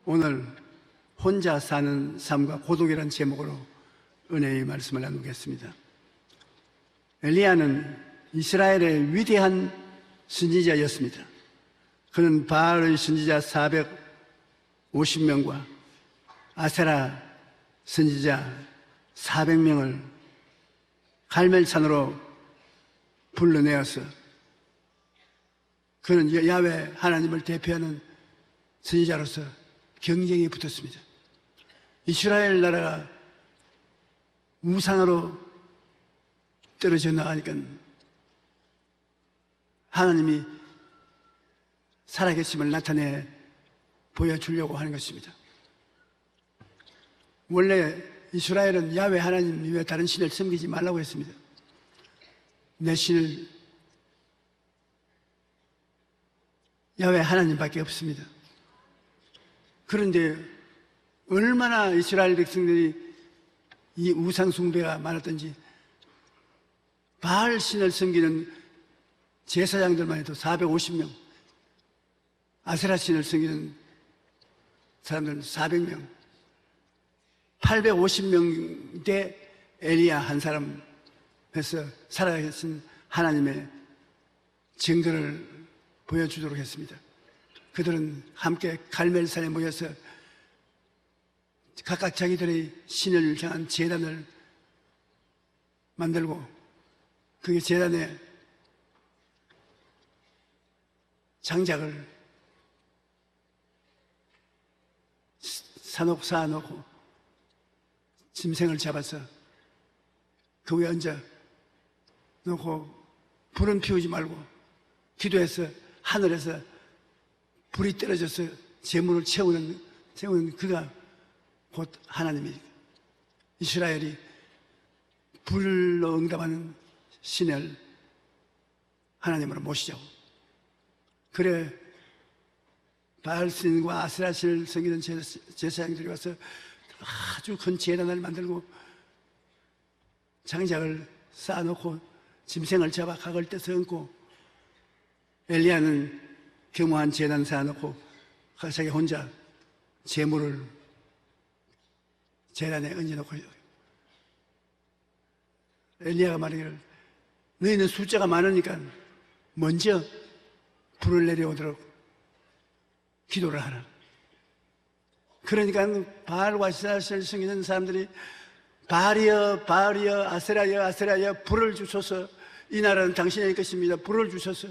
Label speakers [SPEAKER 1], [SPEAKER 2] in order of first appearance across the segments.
[SPEAKER 1] 오늘 혼자 사는 삶과 고독이라는 제목으로 은혜의 말씀을 나누겠습니다. 엘리야는 이스라엘의 위대한 선지자였습니다. 그는 바알의 선지자 450명과 아세라 선지자 400명을 갈멜산으로 불러내어서 그는 야훼 하나님을 대표하는 선지자로서 경쟁이 붙었습니다. 이스라엘 나라가 우상으로 떨어져 나가니까 하나님이 살아계심을 나타내 보여주려고 하는 것입니다. 원래 이스라엘은 야훼 하나님 이외에 다른 신을 섬기지 말라고 했습니다. 내 신을 야훼 하나님밖에 없습니다. 그런데 얼마나 이스라엘 백성들이 이 우상 숭배가 많았던지 바알 신을 섬기는 제사장들만 해도 450명, 아세라 신을 섬기는 사람들은 400명, 850명 대 엘리야 한 사람 해서 살아계신 하나님의 증거를 보여주도록 했습니다. 그들은 함께 갈멜산에 모여서 각각 자기들의 신을 향한 제단을 만들고 그 제단에 장작을 쌓아놓고 짐승을 잡아서 그 위에 얹어 놓고 불은 피우지 말고 기도해서 하늘에서 불이 떨어져서 재물을 채우는 그가 곧 하나님이 이스라엘이 불로 응답하는 신을 하나님으로 모시자고. 그래 바알신과 아세라신을 섬기는 제사장들이 와서 아주 큰 제단을 만들고 장작을 쌓아놓고 짐승을 잡아 각을 떼서 얹고 엘리야는 겸허한 제단 쌓아놓고 자기 혼자 제물을 제단에 얹어놓고 엘리야가 말하기를 너희는 숫자가 많으니까 먼저 불을 내려오도록 기도를 하라. 그러니까 바알과 아세라를 섬기는 사람들이 바알이여 바알이여 아세라여 아세라여 불을 주소서, 이 나라는 당신의 것입니다. 불을 주소서.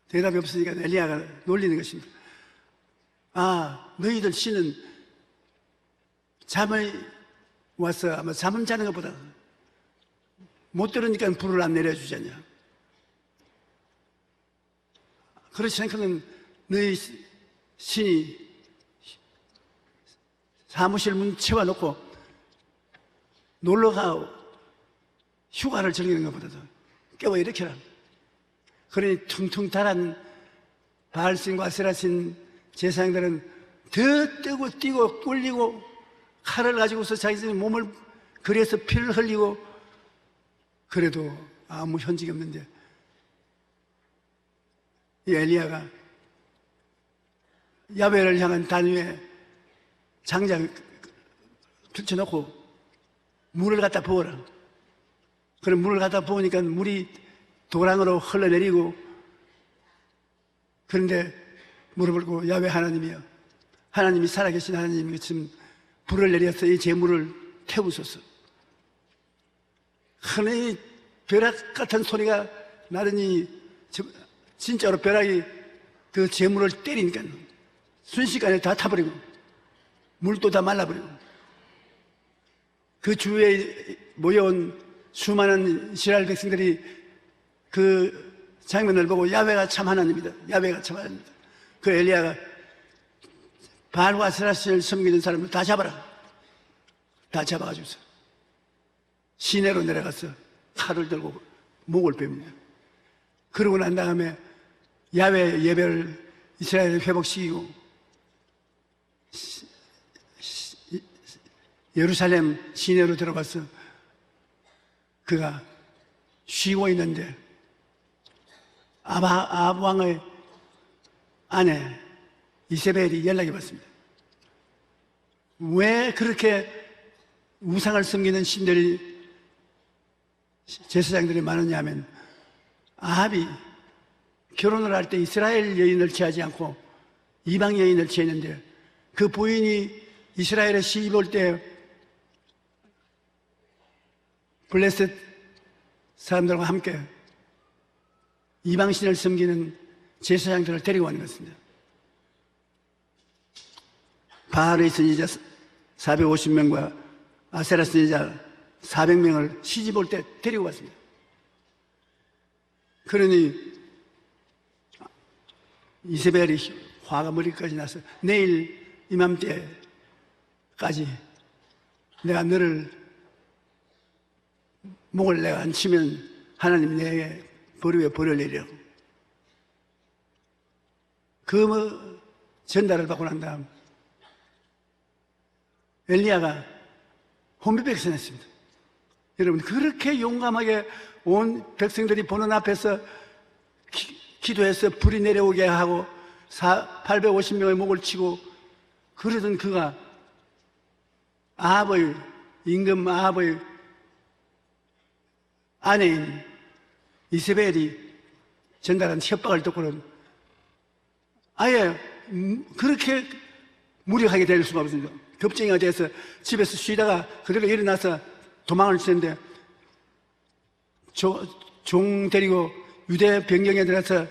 [SPEAKER 1] 대답이 없으니까 엘리야가 놀리는 것입니다. 아, 너희들 신은 잠을 와서 아마 잠을 자는 것보다 못 들으니까 불을 안 내려주잖냐. 그렇지 생각하면 너희 신이 사무실 문 채워놓고 놀러가 휴가를 즐기는 것보다도 깨워 일으켜라. 그러니 퉁퉁 달한 바알신과 아세라신 제사장들은 더 뜨고 뛰고 꿀리고 칼을 가지고서 자기들 몸을 그래서 피를 흘리고 그래도 아무 현직이 없는데 이 엘리야가 야훼를 향한 단 위에 장작 펼쳐놓고 물을 갖다 부어라. 그럼 물을 갖다 부으니까 물이 도랑으로 흘러내리고, 그런데 물어보고 야훼 하나님이여, 하나님이 살아계신 하나님이 지금 불을 내려서 이 재물을 태우소서. 하늘의 벼락 같은 소리가 나더니 진짜로 벼락이 그 재물을 때리니까 순식간에 다 타버리고 물도 다 말라버리고 그 주위에 모여온 수많은 이스라엘 백성들이 그 장면을 보고 야훼가 참 하나님이다, 야훼가 참 하나님이다. 그 엘리야가 바알과 아세라신을 섬기는 사람을 다 잡아라. 다 잡아가지고서 시내로 내려가서 칼을 들고 목을 뺍니다. 그러고 난 다음에 야훼 예배를 이스라엘에 회복시키고 예루살렘 시내로 들어가서 그가 쉬고 있는데 아합 왕의 아내 이세벨이 연락이 왔습니다. 왜 그렇게 우상을 섬기는 신들이, 제사장들이 많으냐 하면, 아합이 결혼을 할 때 이스라엘 여인을 취하지 않고 이방 여인을 취했는데, 그 부인이 이스라엘에 시집 올 때 블레셋 사람들과 함께 이방신을 섬기는 제사장들을 데리고 가는 것입니다. 바알의 선지자 450명과 아세라 선지자 400명을 시집 올 때 데리고 갔습니다. 그러니 이세벨이 화가 머리까지 나서 내일 이맘때까지 내가 너를 목을 내가 안 치면 하나님이 내게 벌 위에 벌을 내리라고. 그 전달을 받고 난 다음 엘리야가 혼비백산했습니다. 여러분, 그렇게 용감하게 온 백성들이 보는 앞에서 기도해서 불이 내려오게 하고 850명의 목을 치고 그러던 그가 아합의, 임금 아합의 아내인 이세벨이 전달한 협박을 듣고는 아예 그렇게 무력하게 될 수가 없습니다. 겁쟁이가 돼서 집에서 쉬다가 그대로 일어나서 도망을 치는데 종 데리고 유대 변경에 들어가서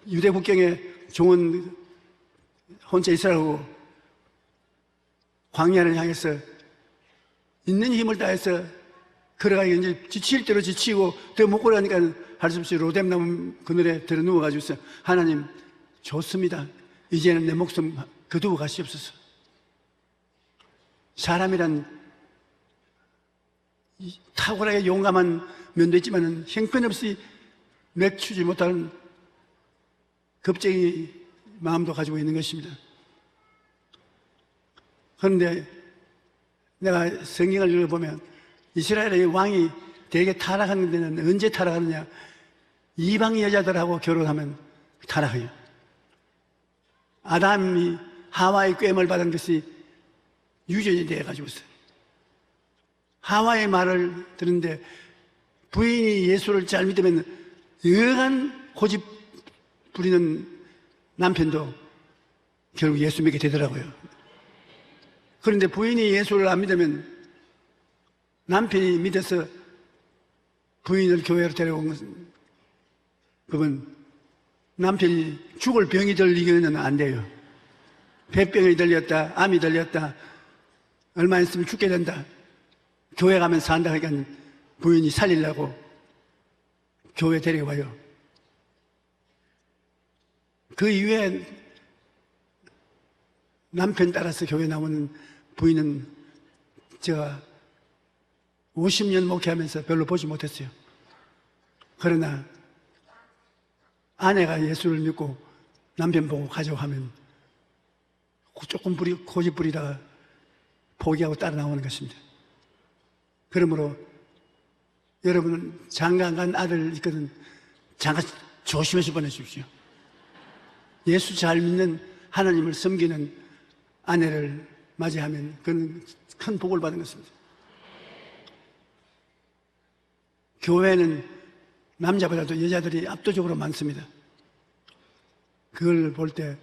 [SPEAKER 1] 유대 국경에 종은 혼자 있으라고 광야를 향해서 있는 힘을 다해서 걸어가기 이제 지칠 대로 지치고 더 못 걸어가니까 할 수 없이 로뎀나무 그늘에 들어 누워가지고 하나님 좋습니다. 이제는 내 목숨 거두고 가시옵소서. 사람이란 탁월하게 용감한 면도 있지만 형편없이 맥추지 못하는 겁쟁이 마음도 가지고 있는 것입니다. 그런데 내가 성경을 읽어보면 이스라엘의 왕이 대개 타락하는 데는 언제 타락하느냐? 이방 여자들하고 결혼하면 타락해요. 아담이 하와의 꾀임을 받은 것이 유전이 되어가지고 있어요. 하와의 말을 듣는데 부인이 예수를 잘 믿으면 여간 고집 부리는 남편도 결국 예수 믿게 되더라고요. 그런데 부인이 예수를 안 믿으면 남편이 믿어서 부인을 교회로 데려온 것은 그건 남편이 죽을 병이 들리기는 안 돼요. 폐병이 들렸다, 암이 들렸다, 얼마 있으면 죽게 된다. 교회 가면 산다 하니까 부인이 살리려고 교회 데려와요. 그 이후에 남편 따라서 교회 나오는 부인은 제가 50년 목회하면서 별로 보지 못했어요. 그러나 아내가 예수를 믿고 남편 보고 가자고 하면 조금 고집 부리다가 포기하고 따라 나오는 것입니다. 그러므로 여러분은 장가 간 아들 있거든 장가 조심해서 보내십시오. 예수 잘 믿는 하나님을 섬기는 아내를 맞이하면 그는 큰 복을 받은 것입니다. 교회는 남자보다도 여자들이 압도적으로 많습니다. 그걸 볼 때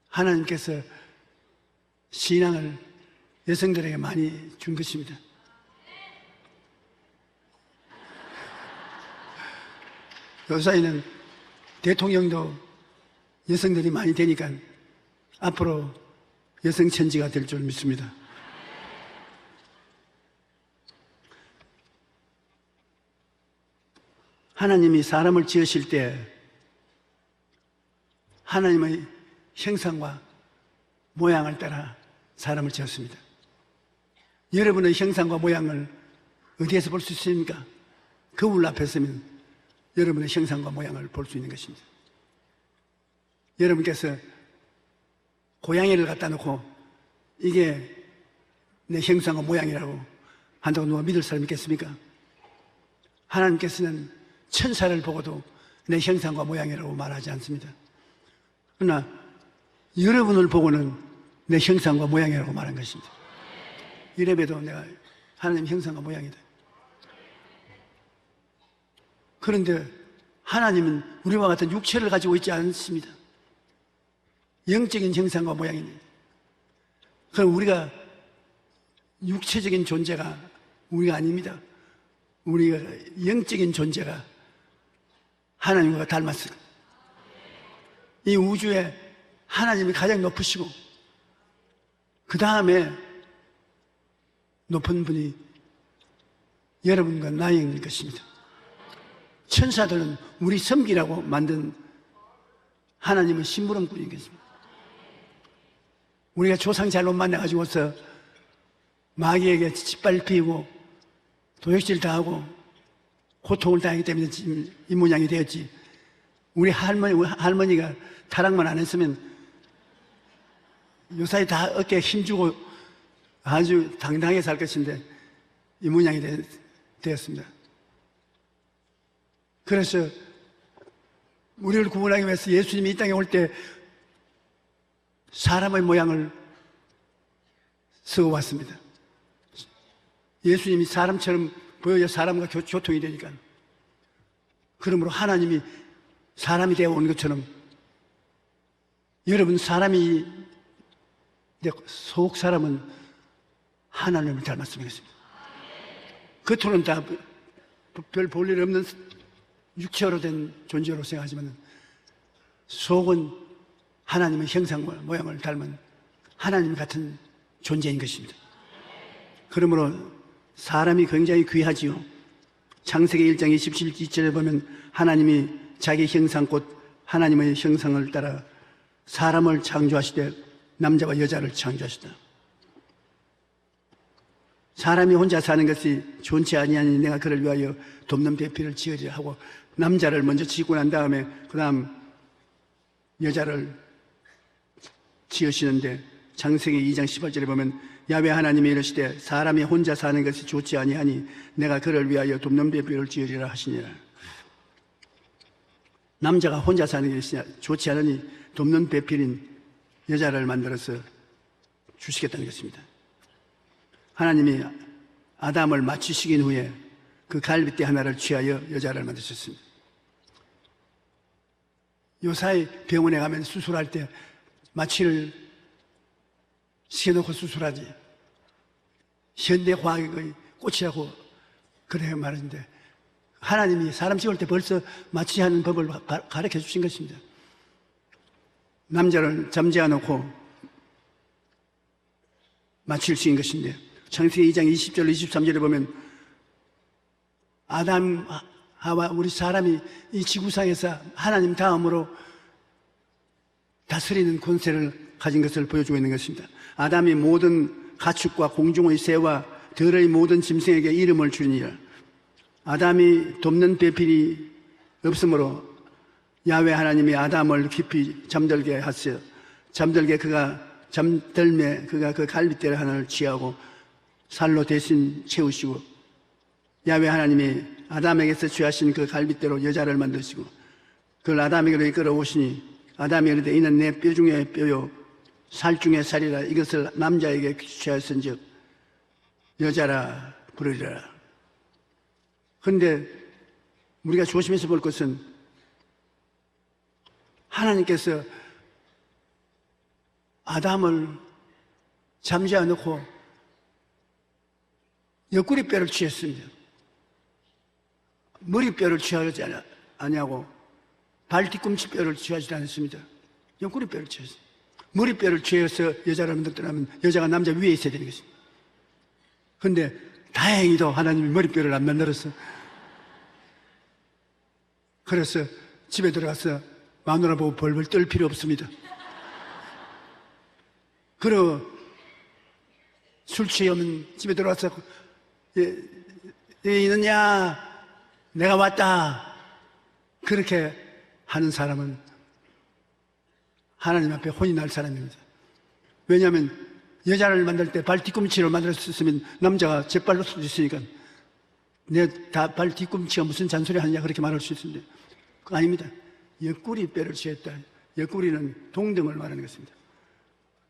[SPEAKER 1] 하나님께서 신앙을 여성들에게 많이 준 것입니다. 요사이는 대통령도 여성들이 많이 되니까 앞으로 여성 천지가 될 줄 믿습니다. 하나님이 사람을 지으실 때 하나님의 형상과 모양을 따라 사람을 지었습니다. 여러분의 형상과 모양을 어디에서 볼 수 있습니까? 거울 앞에 서면 여러분의 형상과 모양을 볼 수 있는 것입니다. 여러분께서 고양이를 갖다 놓고 이게 내 형상과 모양이라고 한다고 누가 믿을 사람이 있겠습니까? 하나님께서는 천사를 보고도 내 형상과 모양이라고 말하지 않습니다. 그러나 여러분을 보고는 내 형상과 모양이라고 말한 것입니다. 이래봬도 내가 하나님 형상과 모양이다. 그런데 하나님은 우리와 같은 육체를 가지고 있지 않습니다. 영적인 형상과 모양입니다. 그럼 우리가 육체적인 존재가 우리가 아닙니다. 우리가 영적인 존재가 하나님과 닮았습니다. 이 우주에 하나님이 가장 높으시고 그 다음에 높은 분이 여러분과 나인 것입니다. 천사들은 우리 섬기라고 만든 하나님의 심부름꾼인 것입니다. 우리가 조상 잘못 만나가지고서 마귀에게 짓밟히고 도역질 당하고 고통을 당하기 때문에 지금 이 모양이 되었지. 우리 할머니가 타락만 안 했으면 요사이 다 어깨에 힘주고 아주 당당하게 살 것인데 이 모양이 되었습니다. 그래서 우리를 구원하기 위해서 예수님이 이 땅에 올 때 사람의 모양을 쓰고 왔습니다. 예수님이 사람처럼 보여야 사람과 교통이 되니까. 그러므로 하나님이 사람이 되어 온 것처럼 여러분 사람이 속 사람은 하나님을 닮았습니다. 겉으로는 다 별 볼 일 없는 육체로 된 존재로 생각하지만 속은 하나님의 형상과 모양을 닮은 하나님 같은 존재인 것입니다. 그러므로 사람이 굉장히 귀하지요. 창세기 1장 27절에 보면 하나님이 자기 형상 곧 하나님의 형상을 따라 사람을 창조하시되 남자와 여자를 창조하시다. 사람이 혼자 사는 것이 좋지 아니하니 내가 그를 위하여 돕는 배필을 지으리라 하고 남자를 먼저 짓고 난 다음에 그 다음 여자를 지으시는데 창세기 2장 18절에 보면 야훼 하나님이 이르시되 사람이 혼자 사는 것이 좋지 아니하니 내가 그를 위하여 돕는 배필을 지으리라 하시니라. 남자가 혼자 사는 것이 좋지 않으니 돕는 배필인 여자를 만들어서 주시겠다는 것입니다. 하나님이 아담을 맞추시긴 후에 그 갈빗대 하나를 취하여 여자를 만드셨습니다. 요사이 병원에 가면 수술할 때 마취를 시켜놓고 수술하지. 현대과학의 꽃이라고 그래 말하는데 하나님이 사람 찍을 때 벌써 마취하는 법을 가르쳐 주신 것입니다. 남자를 잠재워 놓고 마취를 시킨 것인데 창세기 2장 20절 23절에 보면 아담 하와 우리 사람이 이 지구상에서 하나님 다음으로 다스리는 권세를 가진 것을 보여주고 있는 것입니다. 아담이 모든 가축과 공중의 새와 들의 모든 짐승에게 이름을 주니라. 아담이 돕는 배필이 없으므로 야훼 하나님이 아담을 깊이 잠들게 하시어 잠들매 그가 그 갈빗대 하나를 취하고 살로 대신 채우시고 야훼 하나님이 아담에게서 취하신 그 갈빗대로 여자를 만드시고 그걸 아담에게로 이끌어 오시니 아담이 이르되 이는 내 뼈 중에 뼈요 살 중에 살이라 이것을 남자에게 취하였은즉 여자라 부르리라. 그런데 우리가 조심해서 볼 것은 하나님께서 아담을 잠재워 놓고 옆구리뼈를 취했습니다. 머리뼈를 취하지 아니하고 발 뒤꿈치뼈를 취하지 않았습니다. 옆구리뼈를 취했어요. 머리뼈를 취해서 여자를 만들더라면 여자가 남자 위에 있어야 되는 것입니다. 그런데 다행히도 하나님이 머리뼈를 안 만들었어. 그래서 집에 들어가서 마누라 보고 벌벌 떨 필요 없습니다. 그리고 술 취하면 집에 들어와서 있느냐 내가 왔다 그렇게 하는 사람은 하나님 앞에 혼이 날 사람입니다. 왜냐하면 여자를 만들 때 발 뒤꿈치로 만들었으면 남자가 재빨로 수도 있으니까 내 발 뒤꿈치가 무슨 잔소리 하느냐 그렇게 말할 수 있는데 그거 아닙니다. 옆구리 뼈를 취했다. 옆구리는 동등을 말하는 것입니다.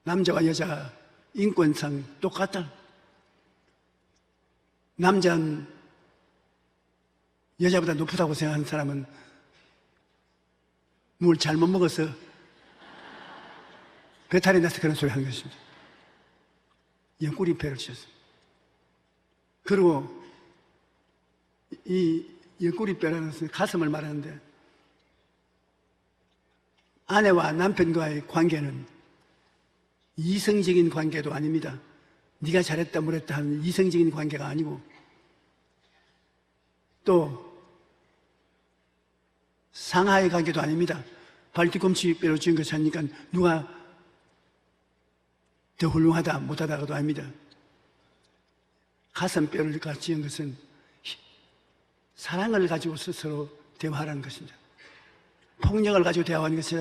[SPEAKER 1] 남자와 여자 인권상 똑같다. 남자는 여자보다 높다고 생각하는 사람은 뭘 잘못 먹어서 배탈이 나서 그런 소리 하는 것입니다. 옆구리뼈를 쳤습니다. 그리고 이 옆구리뼈라는 것은 가슴을 말하는데, 아내와 남편과의 관계는 이성적인 관계도 아닙니다. 네가 잘했다 뭐랬다 하는 이성적인 관계가 아니고, 또 상하의 관계도 아닙니다. 발 뒤꿈치 뼈로 지은 것이 아니니까 누가 더 훌륭하다 못하다가도 아닙니다. 가슴뼈를 지은 것은 사랑을 가지고 스스로 대화하는 것입니다. 폭력을 가지고 대화하는 것이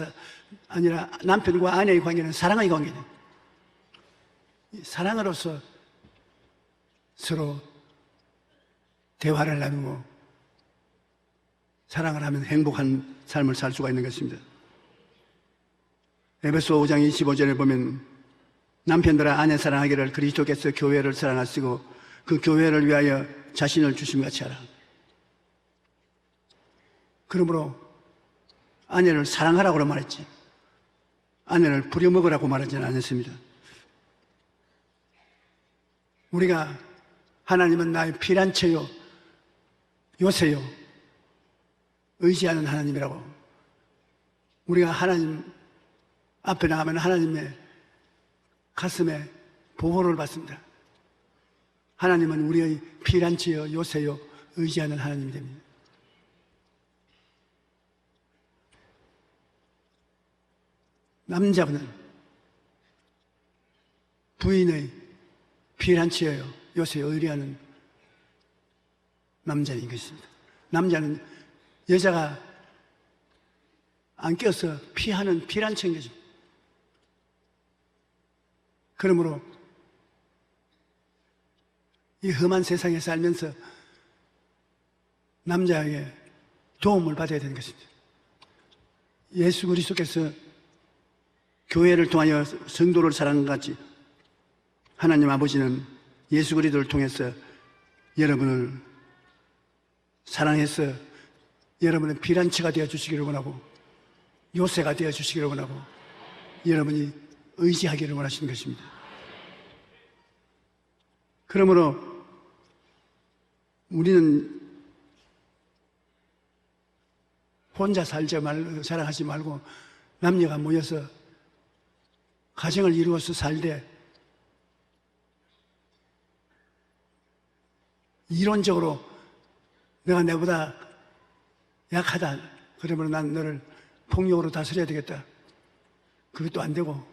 [SPEAKER 1] 아니라 남편과 아내의 관계는 사랑의 관계입니다. 사랑으로서 서로 대화를 나누고 사랑을 하면 행복한 삶을 살 수가 있는 것입니다. 에베소 5장 25절에 보면 남편들아 아내 사랑하기를 그리스도께서 교회를 사랑하시고 그 교회를 위하여 자신을 주심 같이 하라. 그러므로 아내를 사랑하라고 말했지, 아내를 부려먹으라고 말하지는 않았습니다. 우리가 하나님은 나의 피난처요 요새요 의지하는 하나님이라고, 우리가 하나님 앞에 나가면 하나님의 가슴에 보호를 받습니다. 하나님은 우리의 피난처요 요새요 의지하는 하나님이 됩니다. 남자는 부인의 피난처요 요새요 의리하는 남자인 것입니다. 남자는 여자가 안 껴서 피하는 피난처인 것입니다. 그러므로 이 험한 세상에 살면서 남자에게 도움을 받아야 되는 것입니다. 예수 그리스도께서 교회를 통하여 성도를 사랑한 것 같이 하나님 아버지는 예수 그리스도를 통해서 여러분을 사랑해서 여러분의 피난처가 되어 주시기를 원하고 요새가 되어 주시기를 원하고 여러분이 의지하기를 원하시는 것입니다. 그러므로 우리는 혼자 살아가지 말고 남녀가 모여서 가정을 이루어서 살되 이론적으로 내가 내보다 약하다 그러면 난 너를 폭력으로 다스려야 되겠다, 그것도 안 되고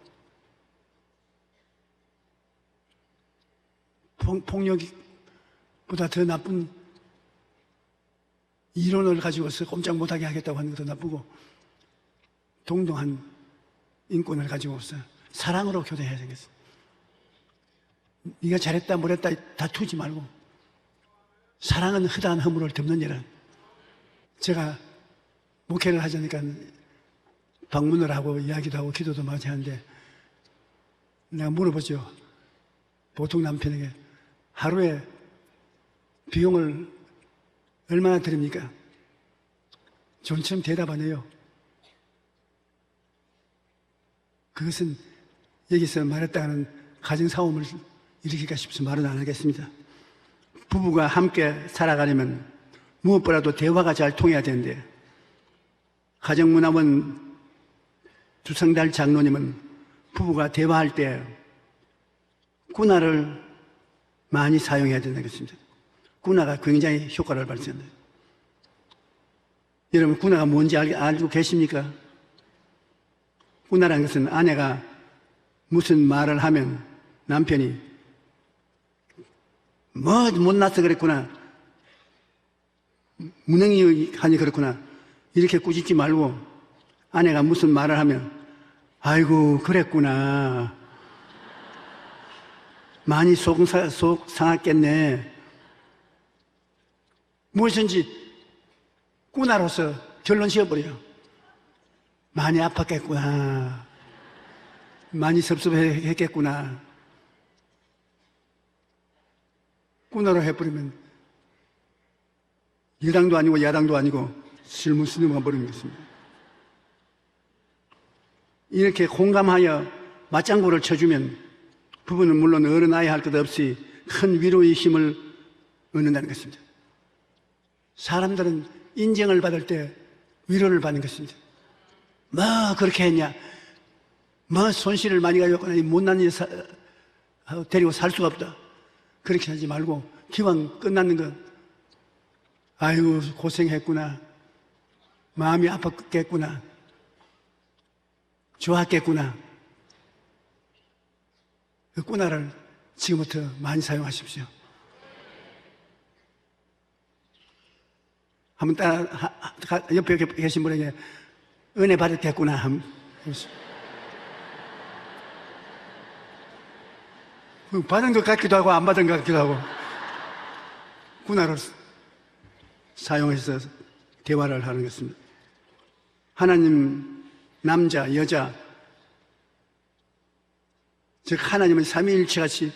[SPEAKER 1] 폭력보다 더 나쁜 이론을 가지고서 꼼짝 못하게 하겠다고 하는 것도 나쁘고, 동등한 인권을 가지고서 사랑으로 교대해야 되겠어. 네가 잘했다 뭐랬다 다투지 말고 사랑은 허다한 허물을 덮느니라. 제가 목회를 하자니까 방문을 하고 이야기도 하고 기도도 많이 하는데 내가 물어보죠. 보통 남편에게 하루에 비용을 얼마나 드립니까? 전처럼 대답 안 해요. 그것은 여기서 말했다가는 가정싸움을 일으킬까 싶어서 말은 안 하겠습니다. 부부가 함께 살아가려면 무엇보다도 대화가 잘 통해야 되는데, 가정문화원 주성달 장로님은 부부가 대화할 때 꾸나를 많이 사용해야 된다는 것입니다. 꾸나가 굉장히 효과를 발생한다. 여러분 꾸나가 뭔지 알고 계십니까? 꾸나라는 것은 아내가 무슨 말을 하면 남편이 뭐 못나서 그랬구나, 무능히 하니 그렇구나 이렇게 꾸짖지 말고, 아내가 무슨 말을 하면 아이고 그랬구나, 많이 속 상했겠네, 무엇인지 꾸나로서 결론 지어버려요. 많이 아팠겠구나. 많이 섭섭했겠구나. 꾸나로 해버리면 여당도 아니고 야당도 아니고 실무스님가 버리는 것입니다. 이렇게 공감하여 맞장구를 쳐주면 부부는 물론 어른아이 할 것 없이 큰 위로의 힘을 얻는다는 것입니다. 사람들은 인정을 받을 때 위로를 받는 것입니다. 뭐 그렇게 했냐, 뭐 손실을 많이 가졌거나 못난 일 데리고 살 수가 없다, 그렇게 하지 말고 기왕 끝났는 것, 아이고 고생했구나, 마음이 아팠겠구나, 좋았겠구나, 그 꾸나를 지금부터 많이 사용하십시오. 한번 옆에 계신 분에게 은혜 받았겠구나 한번 받은 것 같기도 하고 안 받은 것 같기도 하고 꾸나를 사용해서 대화를 하는 것입니다. 하나님, 남자, 여자, 즉 하나님은 삼위일체 같이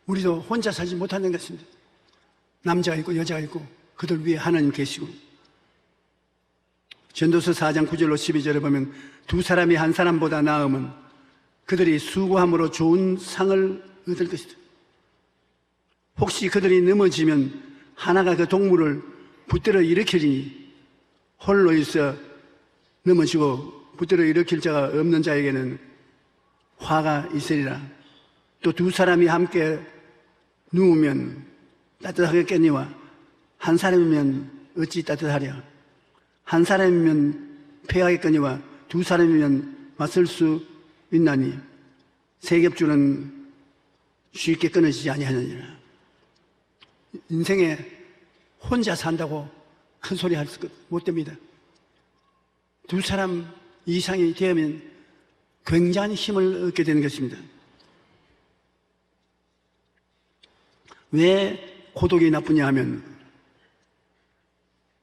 [SPEAKER 1] 우리도 혼자 살지 못하는 것입니다. 남자가 있고 여자가 있고 그들 위에 하나님 계시고, 전도서 4장 9절로 12절에 보면 두 사람이 한 사람보다 나음은 그들이 수고함으로 좋은 상을 얻을 것이다. 혹시 그들이 넘어지면 하나가 그 동물을 붙들어 일으키리니 홀로 있어 넘어지고 붙들어 일으킬 자가 없는 자에게는 화가 있으리라. 또 두 사람이 함께 누우면 따뜻하겠거니와 한 사람이면 어찌 따뜻하랴. 한 사람이면 패하겠거니와 두 사람이면 맞설 수 있나니 세겹줄은 쉽게 끊어지지 아니하느니라. 인생에 혼자 산다고 큰 소리 할 수 못 됩니다. 두 사람 이상이 되면 굉장한 힘을 얻게 되는 것입니다. 왜 고독이 나쁘냐 하면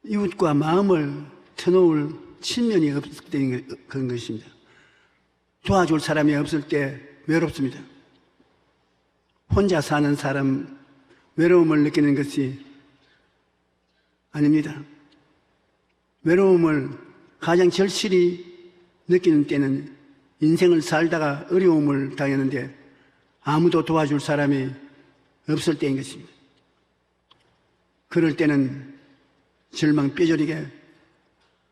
[SPEAKER 1] 이웃과 마음을 터놓을 친면이 없기 때문에 그런 것입니다. 도와줄 사람이 없을 때 외롭습니다. 혼자 사는 사람 외로움을 느끼는 것이 아닙니다. 외로움을 가장 절실히 느끼는 때는 인생을 살다가 어려움을 당했는데 아무도 도와줄 사람이 없을 때인 것입니다. 그럴 때는 절망 뼈저리게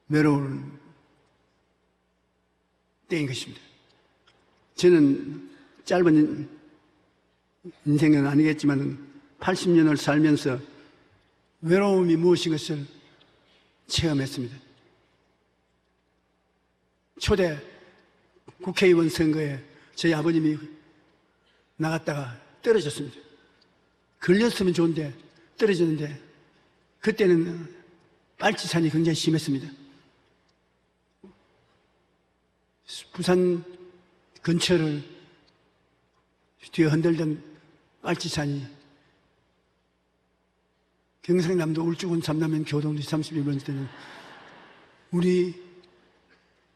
[SPEAKER 1] 외로울 때인 것입니다. 저는 짧은 인생은 아니겠지만 80년을 살면서 외로움이 무엇인 것을 체험했습니다. 초대 국회의원 선거에 저희 아버님이 나갔다가 떨어졌습니다. 걸렸으면 좋은데 떨어졌는데 그때는 빨치산이 굉장히 심했습니다. 부산 근처를 뒤에 흔들던 빨치산이 경상남도 울주군 삼남면 교동리 31번 때는 우리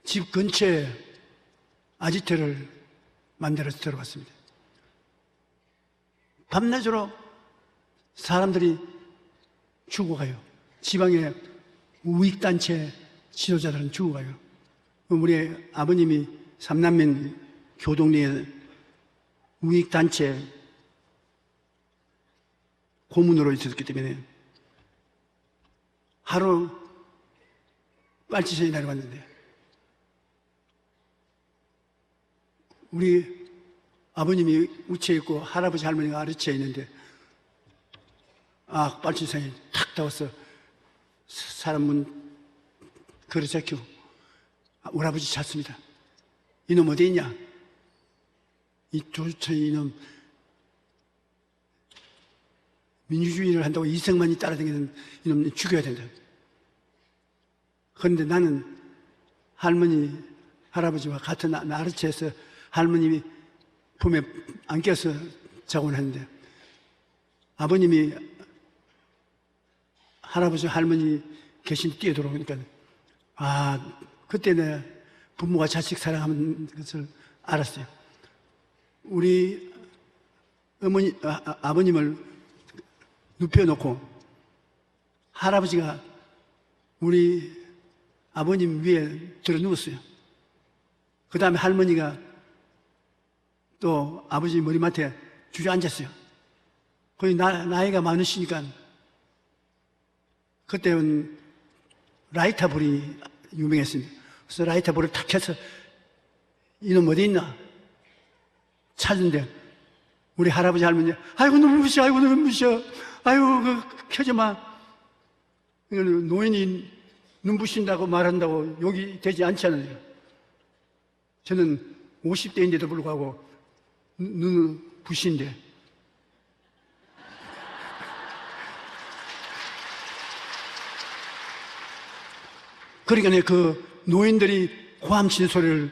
[SPEAKER 1] 집 근처에 아지트를 만들어서 들어갔습니다. 밤낮으로 사람들이 죽어가요. 지방의 우익단체 지도자들은 죽어가요. 우리 아버님이 삼남면 교동리에 우익단체 고문으로 있었기 때문에 하루 빨치산이 내려갔는데 우리 아버님이 우체에 있고 할아버지 할머니가 아래체에 있는데 빨치산이 탁 닿아서 사람 문 걸어잡히고 우리 아버지 찾습니다. 이놈 어디 있냐? 이 조주천이 이놈 민주주의를 한다고 이승만이 따라다니는 이놈 죽여야 된다. 그런데 나는 할머니, 할아버지와 같은 나르체에서 할머님이 품에 안겨서 자곤 했는데 아버님이 할아버지, 할머니 계신 데 뛰어들어오니까 그때 내 부모가 자식 사랑하는 것을 알았어요. 우리 아버님을 눕혀놓고 할아버지가 우리 아버님 위에 들어 누웠어요. 그 다음에 할머니가 또 아버지 머리맡에 주저앉았어요. 거의 나이가 많으시니까 그때는 라이터 불이 유명했습니다. 그래서 라이터 불을 탁 켜서 이놈 어디 있나 찾는데 우리 할아버지 할머니 아이고 눈부셔 아이고 눈부셔 아이고 켜지 마. 노인이 눈부신다고 말한다고 욕이 되지 않잖아요. 저는 50대인데도 불구하고 눈 부신데 그러니까 그 노인들이 고함 치는 소리를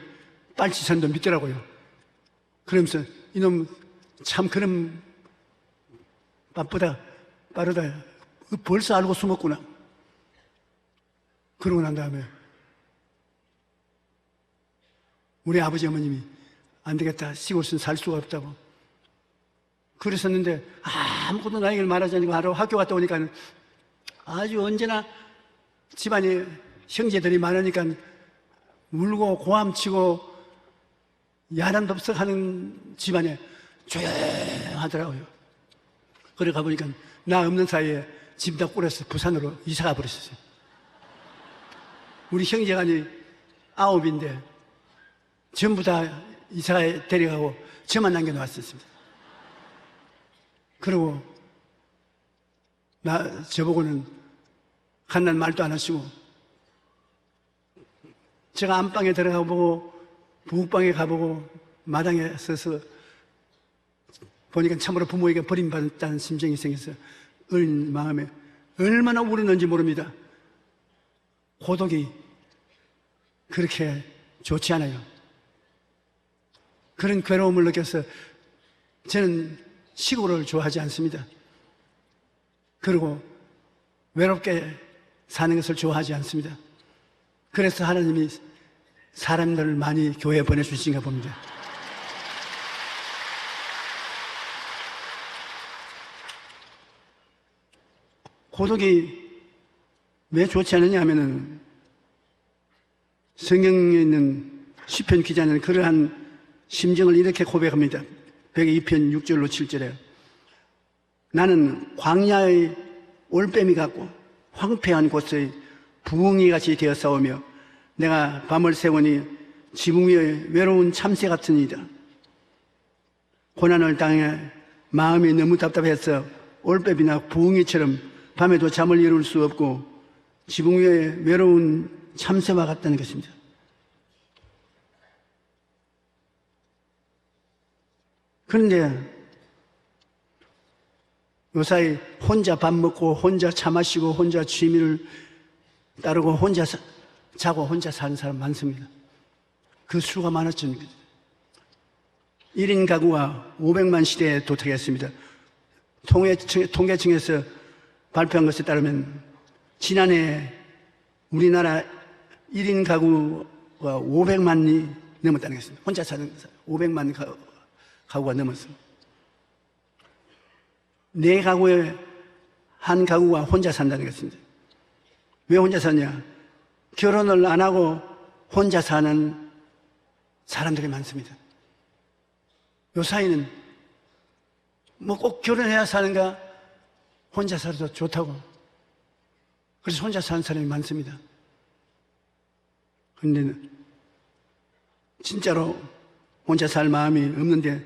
[SPEAKER 1] 빨치산도 믿더라고요. 그러면서 이놈 참 그런 바쁘다 빠르다 벌써 알고 숨었구나. 그러고 난 다음에 우리 아버지 어머님이 안 되겠다 시골에서는 살 수가 없다고 그랬었는데 아무것도 나에게 말하지 않고 하루 학교 갔다 오니까 아주 언제나 집안에 형제들이 많으니까 울고 고함치고 야단덥석하는 집안에 조용하더라고요. 그래 가보니까 나 없는 사이에 집 다 꾸려서 부산으로 이사가 버렸어요. 우리 형제간이 9인데 전부 다 이사가 데려가고 저만 남겨놓았었습니다. 그리고 저보고는 한날 말도 안 하시고 제가 안방에 들어가 보고 부엌방에 가보고 마당에 서서 보니까 참으로 부모에게 버림받았다는 심정이 생겨서 어린 마음에 얼마나 울었는지 모릅니다. 고독이 그렇게 좋지 않아요. 그런 괴로움을 느껴서 저는 시골을 좋아하지 않습니다. 그리고 외롭게 사는 것을 좋아하지 않습니다. 그래서 하나님이 사람들을 많이 교회에 보내주신가 봅니다. 고독이 왜 좋지 않느냐 하면은 성경에 있는 시편 기자는 그러한 심정을 이렇게 고백합니다. 102편 6절로 7절에 나는 광야의 올빼미 같고 황폐한 곳의 부엉이같이 되어 싸우며 내가 밤을 새우니 지붕 위에 외로운 참새 같으니이다. 고난을 당해 마음이 너무 답답해서 올빼미나 부엉이처럼 밤에도 잠을 이룰 수 없고 지붕 위에 외로운 참새와 같다는 것입니다. 그런데 요사이 혼자 밥 먹고 혼자 차 마시고 혼자 취미를 따르고 혼자 자고 혼자 사는 사람 많습니다. 그 수가 많았죠. 1인 가구가 500만 시대에 도착했습니다. 통계청에서 발표한 것에 따르면 지난해 우리나라 1인 가구가 500만이 넘었다는 것입니다. 혼자 사는 500만 가구가 넘었습니다. 네 가구에 한 가구가 혼자 산다는 것입니다. 왜 혼자 사냐? 결혼을 안 하고 혼자 사는 사람들이 많습니다. 요 사이는 뭐 꼭 결혼해야 사는가? 혼자 살아도 좋다고. 그래서 혼자 사는 사람이 많습니다. 그런데 진짜로 혼자 살 마음이 없는데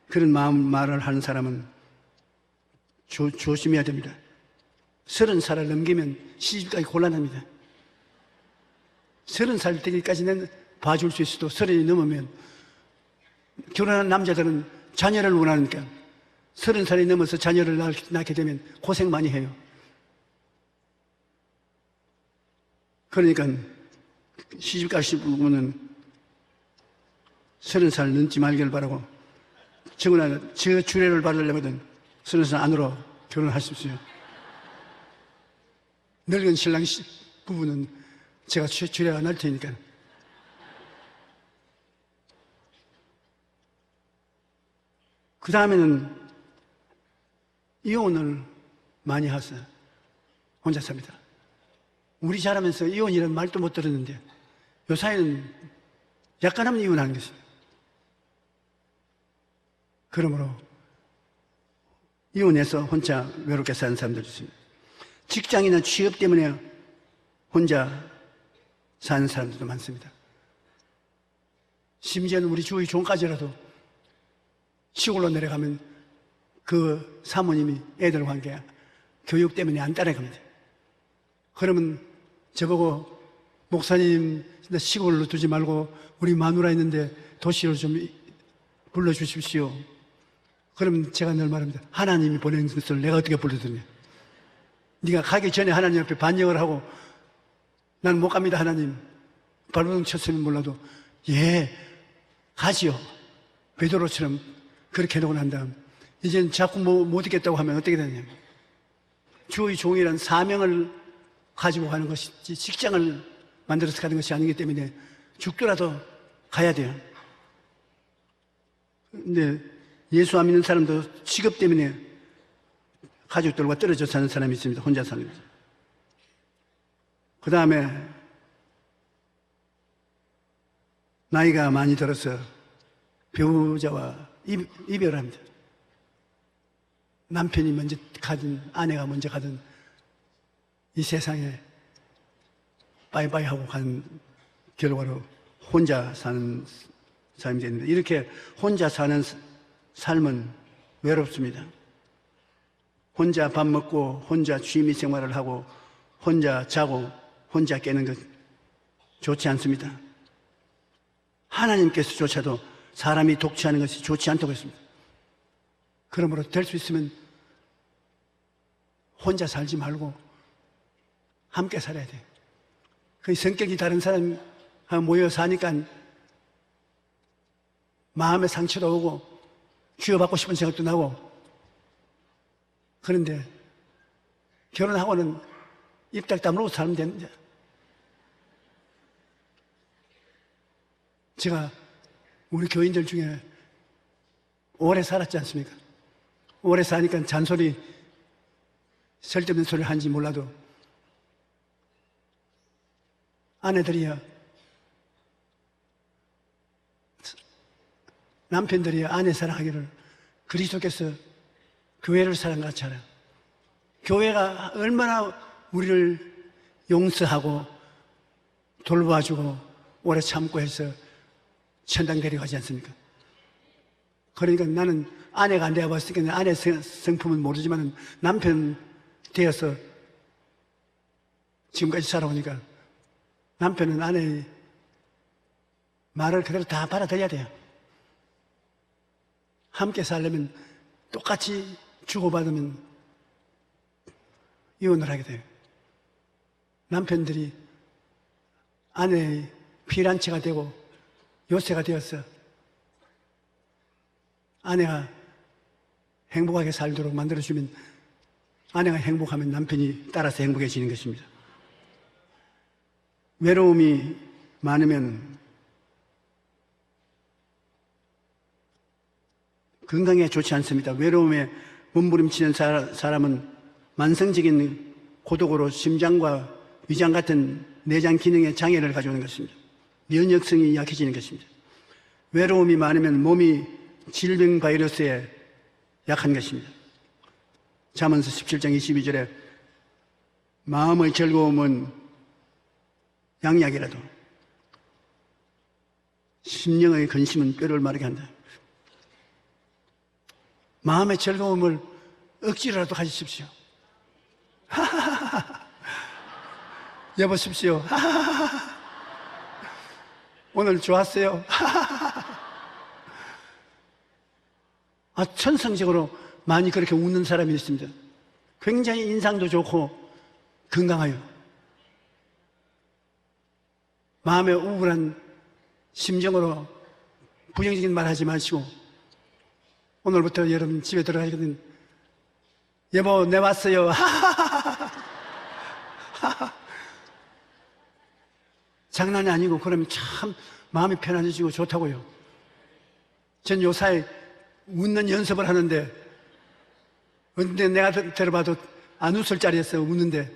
[SPEAKER 1] 그런 말을 하는 사람은 조심해야 됩니다. 30살을 넘기면 시집가기 곤란합니다. 30살 되기까지는 봐줄 수 있어도 30이 넘으면 결혼한 남자들은 자녀를 원하니까 30살이 넘어서 자녀를 낳게 되면 고생 많이 해요. 그러니까 시집 가실 분은 30살 넘지 말기를 바라고 정말 저 주례를 받으려면 30살 안으로 결혼하십시오. 늙은 신랑 부부는 제가 주례가 날 테니까 그 다음에는 이혼을 많이 하세요. 혼자 삽니다. 우리 자라면서 이혼이라는 말도 못 들었는데 요사이는 약간 하면 이혼하는 것입니다. 그러므로 이혼해서 혼자 외롭게 사는 사람들이 있습니다. 직장이나 취업 때문에 혼자 사는 사람들도 많습니다. 심지어는 우리 주위 종까지라도 시골로 내려가면 그 사모님이 애들과 함께 교육 때문에 안 따라갑니다. 그러면 저보고 목사님 시골로 두지 말고 우리 마누라 있는데 도시로 좀 불러주십시오. 그럼 제가 늘 말합니다. 하나님이 보낸 것을 내가 어떻게 불러드냐. 네가 가기 전에 하나님 앞에 반역을 하고 난 못 갑니다 하나님. 발버둥 쳤으면 몰라도 예 가지요. 베드로처럼 그렇게 해놓고 난 다음 이제는 자꾸 못 있겠다고 하면 어떻게 되냐. 주의 종이란 사명을 가지고 가는 것이지 직장을 만들어서 가는 것이 아니기 때문에 죽더라도 가야 돼요. 근데 예수 안 믿는 사람도 직업 때문에 가족들과 떨어져 사는 사람이 있습니다. 혼자 사는 거죠. 그 다음에 나이가 많이 들어서 배우자와 이별합니다. 남편이 먼저 가든 아내가 먼저 가든 이 세상에 빠이빠이 하고 간 결과로 혼자 사는 사람이 되는데 이렇게 혼자 사는 삶은 외롭습니다. 혼자 밥 먹고 혼자 취미 생활을 하고 혼자 자고 혼자 깨는 것 좋지 않습니다. 하나님께서조차도 사람이 독취하는 것이 좋지 않다고 했습니다. 그러므로 될 수 있으면 혼자 살지 말고 함께 살아야 돼요. 그 성격이 다른 사람하고 모여 사니까 마음의 상처도 오고 쥐어받고 싶은 생각도 나고 그런데 결혼하고는 입 딱 다물고 살면 되는데 제가 우리 교인들 중에 오래 살았지 않습니까? 오래 사니까 잔소리 쓸데없는 소리를 하는지 몰라도 아내들이야 남편들이야 아내 사랑하기를 그리스도께서 교회를 사랑같이 하라. 교회가 얼마나 우리를 용서하고 돌봐주고 오래 참고 해서 천당 데려가지 않습니까? 그러니까 나는 아내가 안 되어봤으니까 아내 성품은 모르지만 남편 되어서 지금까지 살아오니까 남편은 아내의 말을 그대로 다 받아들여야 돼요. 함께 살려면 똑같이 주고받으면 이혼을 하게 돼요. 남편들이 아내의 피란체가 되고 요새가 되어서 아내가 행복하게 살도록 만들어주면 아내가 행복하면 남편이 따라서 행복해지는 것입니다. 외로움이 많으면 건강에 좋지 않습니다. 외로움에 몸부림치는 사람은 만성적인 고독으로 심장과 위장 같은 내장 기능에 장애를 가져오는 것입니다. 면역성이 약해지는 것입니다. 외로움이 많으면 몸이 질병 바이러스에 약한 것입니다. 잠언서 17장 22절에 마음의 즐거움은 양약이라도 심령의 근심은 뼈를 마르게 한다. 마음의 즐거움을 억지로라도 가지십시오. 여보십시오. 오늘 좋았어요. 천성적으로 많이 그렇게 웃는 사람이 있습니다. 굉장히 인상도 좋고 건강해요. 마음에 우울한 심정으로 부정적인 말 하지 마시고 오늘부터 여러분 집에 들어가시거든. 여보, 내 왔어요. 장난이 아니고 그러면 참 마음이 편안해지고 좋다고요. 전 요사이 웃는 연습을 하는데, 근데 내가 들어봐도 안 웃을 자리에서 웃는데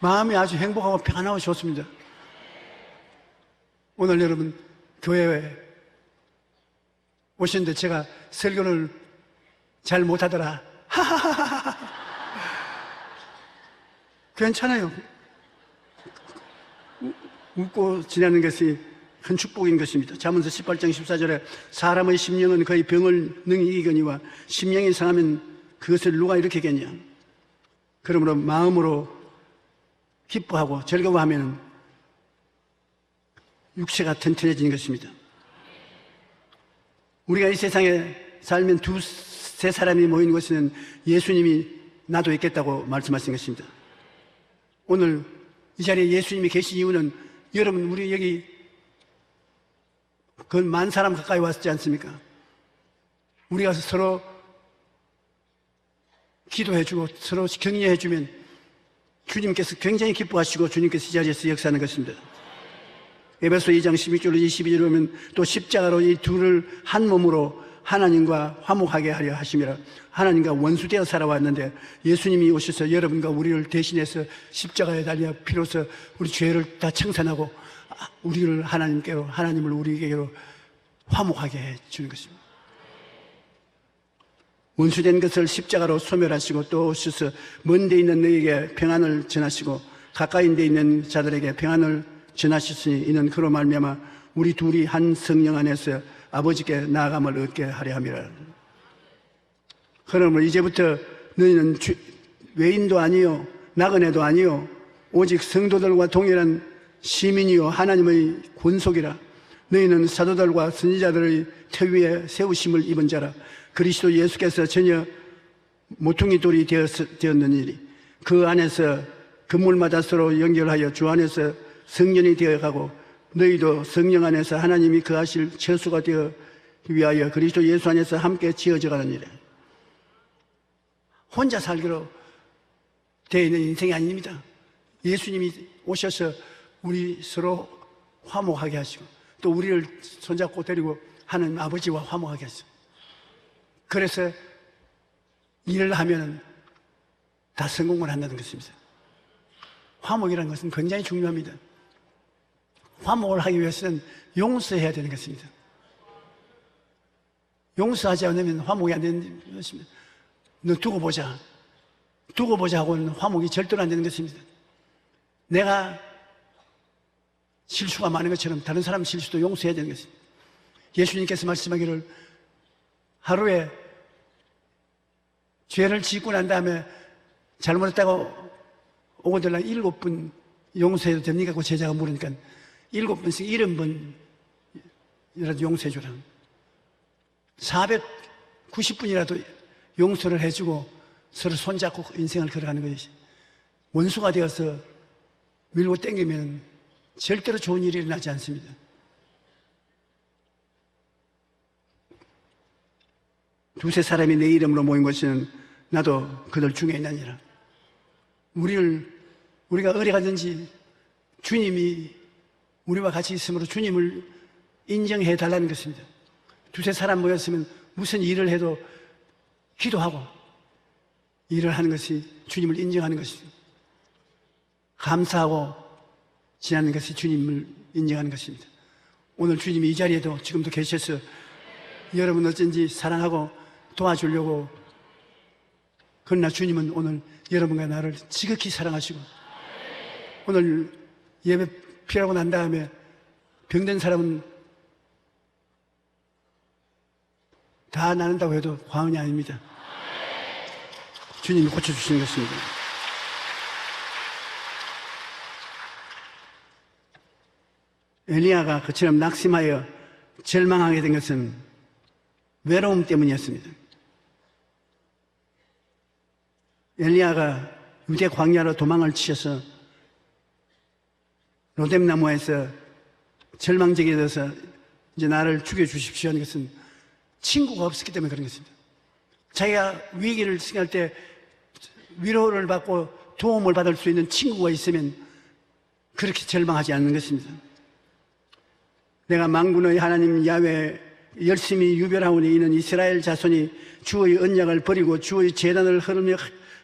[SPEAKER 1] 마음이 아주 행복하고 편안하고 좋습니다. 오늘 여러분 교회에 오시는데 제가 설교를 잘 못하더라. 괜찮아요. 웃고 지내는 것이 큰 축복인 것입니다. 잠언서 18장 14절에 사람의 심령은 그의 병을 능히 이기거니와 심령이 상하면 그것을 누가 일으키겠냐. 그러므로 마음으로 기뻐하고 즐거워하면 육체가 튼튼해지는 것입니다. 우리가 이 세상에 살면 두세 사람이 모이는 것은 예수님이 나도 있겠다고 말씀하신 것입니다. 오늘 이 자리에 예수님이 계신 이유는 여러분 우리 여기 그 10,000사람 가까이 왔지 않습니까? 우리가 서로 기도해주고 서로 격려해주면 주님께서 굉장히 기뻐하시고 주님께서 이 자리에서 역사하는 것입니다. 에베소 2장 12절로 22절에 보면 또 십자가로 이 둘을 한 몸으로 하나님과 화목하게 하려 하심이라. 하나님과 원수되어 살아왔는데 예수님이 오셔서 여러분과 우리를 대신해서 십자가에 달려 피로써 우리 죄를 다 청산하고 우리를 하나님께로, 하나님을 우리에게로 화목하게 해 주는 것입니다. 원수된 것을 십자가로 소멸하시고 또 오셔서 먼 데 있는 너희에게 평안을 전하시고 가까이 데 있는 자들에게 평안을 전하셨으니 이는 그로 말미암아 우리 둘이 한 성령 안에서 아버지께 나아감을 얻게 하려 함이라. 그러므로 이제부터 너희는 외인도 아니요 나그네도 아니요 오직 성도들과 동일한 시민이요 하나님의 권속이라. 너희는 사도들과 선지자들의 태 위에 세우심을 입은 자라. 그리스도 예수께서 전혀 모퉁이 돌이 되었느니리. 그 안에서 건물마다 서로 연결하여 주 안에서 성전이 되어가고 너희도 성령 안에서 하나님이 거하실 처소가 되어 위하여 그리스도 예수 안에서 함께 지어져 가는 일에. 혼자 살기로 되어 있는 인생이 아닙니다. 예수님이 오셔서 우리 서로 화목하게 하시고 또 우리를 손잡고 데리고 하는 아버지와 화목하게 하시고, 그래서 일을 하면 다 성공을 한다는 것입니다. 화목이라는 것은 굉장히 중요합니다. 화목을 하기 위해서는 용서해야 되는 것입니다. 용서하지 않으면 화목이 안 되는 것입니다. 너 두고 보자. 두고 보자 하고는 화목이 절대로 안 되는 것입니다. 내가 실수가 많은 것처럼 다른 사람 실수도 용서해야 되는 것입니다. 예수님께서 말씀하기를 하루에 죄를 짓고 난 다음에 잘못했다고 오고들랑 7번 용서해도 됩니까? 그 제자가 물으니까 7번씩 70번이라도 용서해 주라. 490분이라도 용서를 해주고 서로 손잡고 인생을 걸어가는 것이, 원수가 되어서 밀고 땡기면 절대로 좋은 일이 일어나지 않습니다. 두세 사람이 내 이름으로 모인 것은 나도 그들 중에 있느니라. 우리가 어디 가든지 주님이 우리와 같이 있으므로 주님을 인정해 달라는 것입니다. 두세 사람 모였으면 무슨 일을 해도 기도하고 일을 하는 것이 주님을 인정하는 것입니다. 감사하고 지나는 것이 주님을 인정하는 것입니다. 오늘 주님이 이 자리에도 지금도 계셔서 여러분 어쩐지 사랑하고 도와주려고, 그러나 주님은 오늘 여러분과 나를 지극히 사랑하시고 오늘 예배 피하고 난 다음에 병든 사람은 다 나는다고 해도 과언이 아닙니다. 주님이 고쳐주시는 것입니다. 엘리야가 그처럼 낙심하여 절망하게 된 것은 외로움 때문이었습니다. 엘리야가 유대 광야로 도망을 치셔서 로뎀나무에서 절망적이 돼서 이제 나를 죽여주십시오 하는 것은 친구가 없었기 때문에 그런 것입니다. 자기가 위기를 생각할 때 위로를 받고 도움을 받을 수 있는 친구가 있으면 그렇게 절망하지 않는 것입니다. 내가 만군의 하나님 야훼 열심히 유별하오니 이는 이스라엘 자손이 주의 언약을 버리고 주의 재단을 흐르며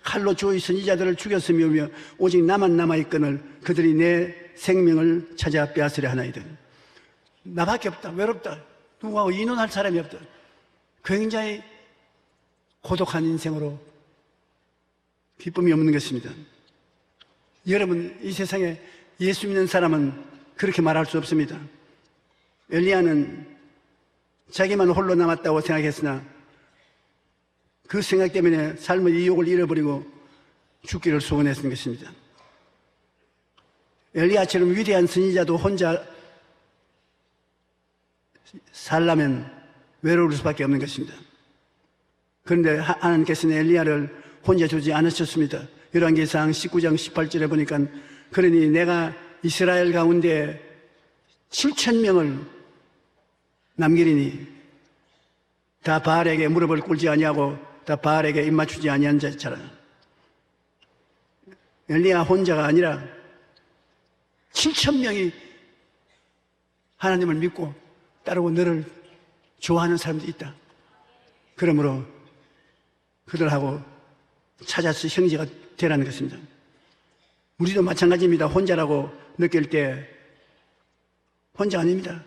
[SPEAKER 1] 칼로 주의 선지자들을 죽였으며 오직 나만 남아있거늘 그들이 내 생명을 찾아 빼앗으려 하나이다. 나밖에 없다. 외롭다. 누구하고 의논할 사람이 없다. 굉장히 고독한 인생으로 기쁨이 없는 것입니다. 여러분, 이 세상에 예수 믿는 사람은 그렇게 말할 수 없습니다. 엘리야는 자기만 홀로 남았다고 생각했으나 그 생각 때문에 삶의 이욕을 잃어버리고 죽기를 소원했던 것입니다. 엘리야처럼 위대한 선지자도 혼자 살려면 외로울 수밖에 없는 것입니다. 그런데 하나님께서는 엘리야를 혼자 두지 않으셨습니다. 열왕기상 19장 18절에 보니까 그러니 내가 이스라엘 가운데 7,000명을 남기리니 다 바알에게 무릎을 꿇지 아니하고 다 바알에게 입맞추지 아니한 자처럼. 엘리야 혼자가 아니라 7,000명이 하나님을 믿고 따르고 너를 좋아하는 사람들이 있다. 그러므로 그들하고 찾아서 형제가 되라는 것입니다. 우리도 마찬가지입니다. 혼자라고 느낄 때 혼자 아닙니다.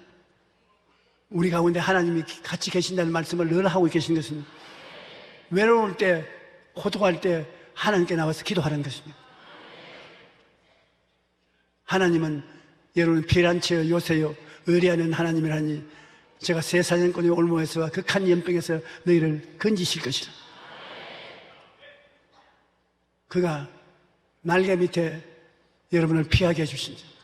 [SPEAKER 1] 우리 가운데 하나님이 같이 계신다는 말씀을 늘 하고 계신 것은 외로울 때, 고독할 때 하나님께 나와서 기도하라는 것입니다. 하나님은 여러분 피란치여 요새여 의리하는 하나님이라니 제가 새 사냥꾼의 올무에서와 극한 연병에서 너희를 건지실 것이라. 그가 날개 밑에 여러분을 피하게 해주신다.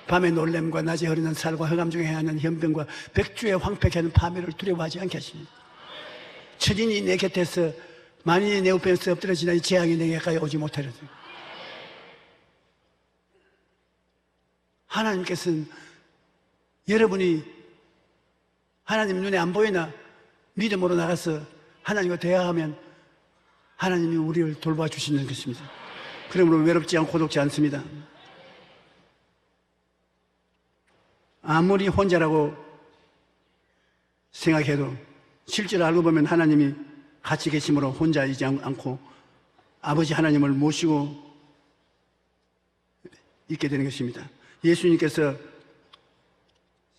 [SPEAKER 1] 밤의 놀램과 낮에 흐르는 살과 흑암 중에 행하는 현병과 백주의 황폐케 하는 파멸을 두려워하지 않게 하십니다. 천인이 내 곁에서 만인이 내 우편에서 엎드려지나 이 재앙이 내게 가까이 오지 못하리라. 하나님께서는 여러분이 하나님 눈에 안 보이나 믿음으로 나가서 하나님과 대화하면 하나님이 우리를 돌봐 주시는 것입니다. 그러므로 외롭지 않고 고독지 않습니다. 아무리 혼자라고 생각해도 실제로 알고 보면 하나님이 같이 계심으로 혼자이지 않고 아버지 하나님을 모시고 있게 되는 것입니다. 예수님께서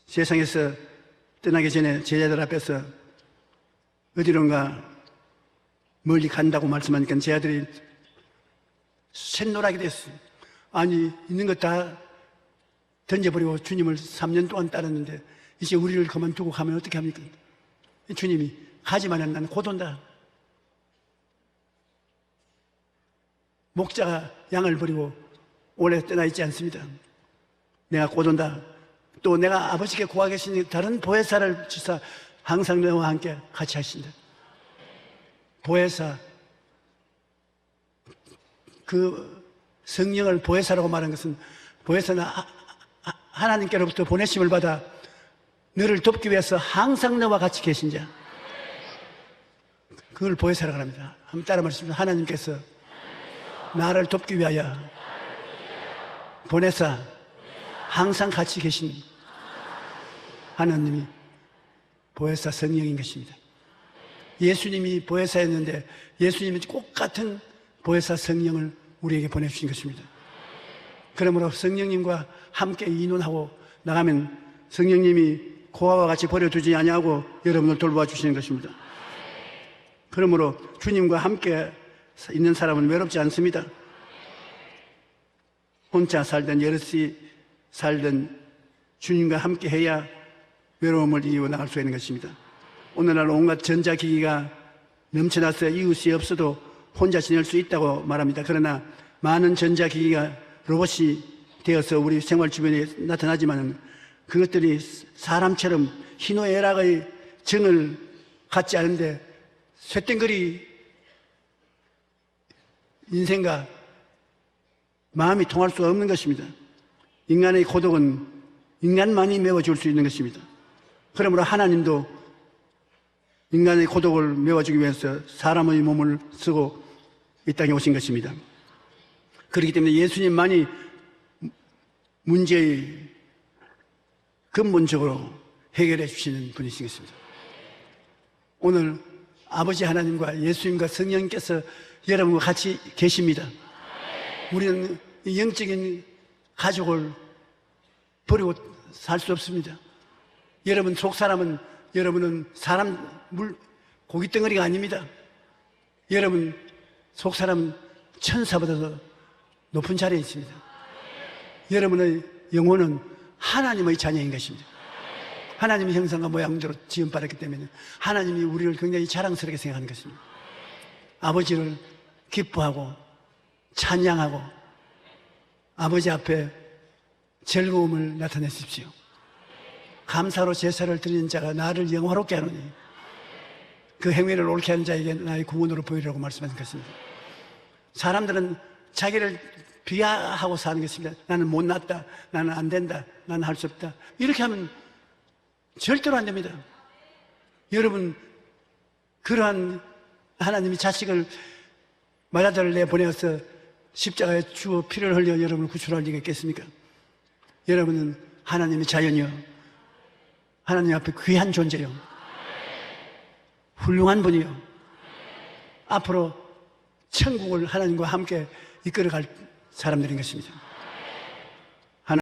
[SPEAKER 1] 세상에서 떠나기 전에 제자들 앞에서 어디론가 멀리 간다고 말씀하니까 제자들이 샛노랗게 됐어요. 아니 있는 것 다 던져버리고 주님을 3년 동안 따랐는데 이제 우리를 그만두고 가면 어떻게 합니까? 주님이 가지만은 나는 곧 온다. 목자가 양을 버리고 오래 떠나 있지 않습니다. 내가 곧 온다. 또 내가 아버지께 구하겠으니 다른 보혜사를 주사 항상 너와 함께 같이 하신다. 보혜사, 그 성령을 보혜사라고 말한 것은 보혜사는 하나님께로부터 보내심을 받아 너를 돕기 위해서 항상 너와 같이 계신 자, 그걸 보혜사라고 합니다. 한번 따라 말씀드립니다. 하나님께서 나를 돕기 위하여 보내사 항상 같이 계신 하나님이 보혜사 성령인 것입니다. 예수님이 보혜사였는데 예수님이 똑같은 보혜사 성령을 우리에게 보내주신 것입니다. 그러므로 성령님과 함께 의논하고 나가면 성령님이 고아와 같이 버려두지 아니하고 여러분을 돌봐 주시는 것입니다. 그러므로 주님과 함께 있는 사람은 외롭지 않습니다. 혼자 살든 여럿이 살든 주님과 함께 해야 외로움을 이기고 나갈 수 있는 것입니다. 오늘날 온갖 전자기기가 넘쳐나서 이웃이 없어도 혼자 지낼 수 있다고 말합니다. 그러나 많은 전자기기가 로봇이 되어서 우리 생활 주변에 나타나지만 그것들이 사람처럼 희노애락의 정을 갖지 않은데 쇳덩거리 인생과 마음이 통할 수 없는 것입니다. 인간의 고독은 인간만이 메워줄 수 있는 것입니다. 그러므로 하나님도 인간의 고독을 메워주기 위해서 사람의 몸을 쓰고 이 땅에 오신 것입니다. 그렇기 때문에 예수님만이 문제의 근본적으로 해결해 주시는 분이시겠습니다. 오늘 아버지 하나님과 예수님과 성령께서 여러분과 같이 계십니다. 우리는 이 영적인 가족을 버리고 살 수 없습니다. 여러분 속 사람은, 여러분은 사람 고깃덩어리가 아닙니다. 여러분 속 사람은 천사보다도 높은 자리에 있습니다. 여러분의 영혼은 하나님의 자녀인 것입니다. 하나님의 형상과 모양대로 지음받았기 때문에 하나님이 우리를 굉장히 자랑스럽게 생각하는 것입니다. 아버지를 기뻐하고 찬양하고 아버지 앞에 즐거움을 나타내십시오. 감사로 제사를 드리는 자가 나를 영화롭게 하노니 그 행위를 옳게 하는 자에게 나의 구원으로 보이라고 말씀하신 것입니다. 사람들은 자기를 비하하고 사는 것입니다. 나는 못났다, 나는 안 된다, 나는 할 수 없다. 이렇게 하면 절대로 안 됩니다. 여러분, 그러한 하나님이 자식을 마자들을 내보내어서 십자가에 주어 피를 흘려 여러분을 구출할 리가 있겠습니까? 여러분은 하나님의 자연이요, 하나님 앞에 귀한 존재요, 훌륭한 분이요, 앞으로 천국을 하나님과 함께 이끌어갈 사람들인 것입니다.